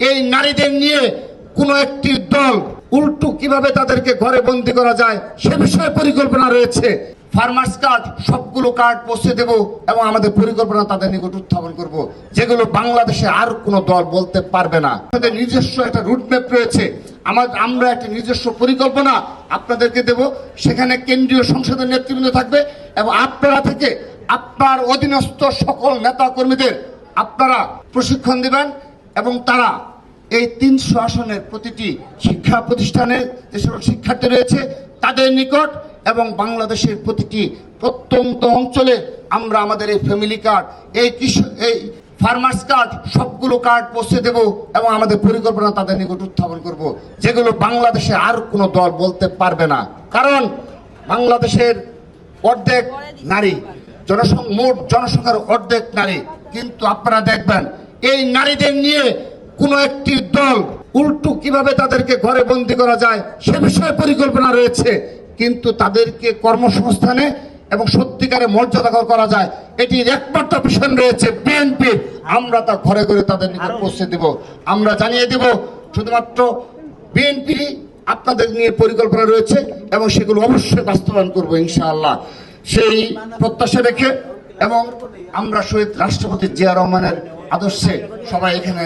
এই নারীদের নিয়ে কোন একটি দল উল্টো কিভাবে তাদেরকে ঘরে বন্দী করা যায় সে বিষয়ে পরিকল্পনা রয়েছে। ফার্মার্স কার্ড সবগুলো কার্ড পৌঁছে দেব এবং আমাদের পরিকল্পনা তাদের নিকট উত্থাপন করব, যেগুলো বাংলাদেশে আর কোনো দল বলতে পারবে না। আমাদের নিজস্ব একটা রুটম্যাপ রয়েছে, আমরা একটা নিজস্ব পরিকল্পনা আপনাদেরকে দেব। সেখানে কেন্দ্রীয় সংসদের নেতৃবৃন্দ থাকবে এবং আপনারা থেকে আপনার অধীনস্থ সকল নেতা কর্মীদের আপনারা প্রশিক্ষণ দিবেন এবং তারা এই ৩০০ আসনের প্রতিটি শিক্ষা প্রতিষ্ঠানে যে সকল শিক্ষার্থী রয়েছে তাদের নিকট এবং বাংলাদেশের প্রতিটি প্রত্যন্ত অঞ্চলে আমরা আমাদের এই ফ্যামিলি কার্ড, এই ফার্মার্স কার্ড সবগুলো কার্ড পৌঁছে দেব এবং আমাদের পরিকল্পনা তাদের নিকট উত্থাপন করব, যেগুলো বাংলাদেশে আর কোনো দল বলতে পারবে না। কারণ বাংলাদেশের অর্ধেক নারী, মোট জনসংখ্যার অর্ধেক নারী, কিন্তু আপনারা দেখবেন এই নারীদের নিয়ে কোন একটি দল উল্টো কিভাবে তাদেরকে ঘরে বন্দী করা যায় সে বিষয়ে পরিকল্পনা রয়েছে, কিন্তু তাদেরকে কর্মসংস্থানে এবং সত্যিকারে মর্যাদাকর করা যায় এটির একমাত্র মিশন রয়েছে বিএনপি। আমরা তা ঘরে ঘরে তাদের নিকট পৌঁছে দেব। আমরা জানিয়ে দেব শুধুমাত্র বিএনপি আপনাদের নিয়ে পরিকল্পনা রয়েছে এবং সেগুলো অবশ্যই বাস্তবায়ন করবো ইনশাআল্লাহ। সেই প্রত্যাশা রেখে এবং আমরা শহীদ রাষ্ট্রপতি জিয়া রহমানের আদর্শে সবাই এখানে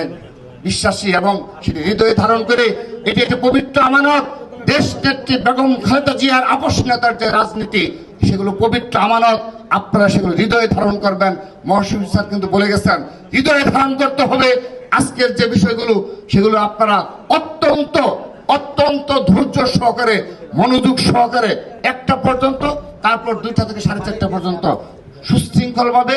বিশ্বাসী এবং সেটি হৃদয়ে ধারণ করে এটি একটি পবিত্র আমানত। দেশ নেত্রী বেগম খালেদা জিয়ার আপস নেতার যে রাজনীতি, সেগুলো পবিত্র আমানত, আপনারা সেগুলো হৃদয়ে ধারণ করবেন। মহসিন স্যার কিন্তু বলে গেছেন হৃদয়ে ধারণ করতে হবে। আজকের যে বিষয়গুলো সেগুলো আপনারা অত্যন্ত অত্যন্ত ধৈর্য সহকারে, মনোযোগ সহকারে 1টা পর্যন্ত, তারপর 2টা থেকে 4:30 পর্যন্ত সুশৃঙ্খলভাবে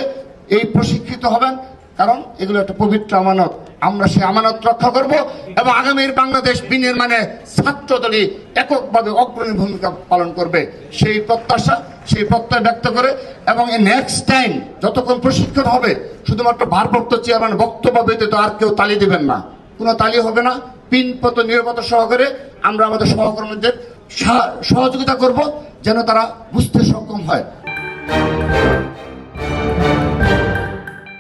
এই প্রশিক্ষিত হবেন, কারণ এগুলো একটা পবিত্র আমানত। আমরা সেই আমানত রক্ষা করব এবং আগামীর বাংলাদেশ বিনির্মাণে ছাত্রদলই এককভাবে অগ্রণী ভূমিকা পালন করবে, সেই প্রত্যাশা, সেই প্রত্যয় ব্যক্ত করে এবং নেক্সট টাইম যতক্ষণ প্রশিক্ষণ হবে শুধুমাত্র ভারপ্রাপ্ত চেয়ারম্যান বক্তব্য ব্যতীত আর কেউ তালি দিবেন না, কোনো তালি হবে না। পিনপত নিরাপত্তা সহকারে আমরা আমাদের সহকর্মীদের সহযোগিতা করব যেন তারা বুঝতে সক্ষম হয়।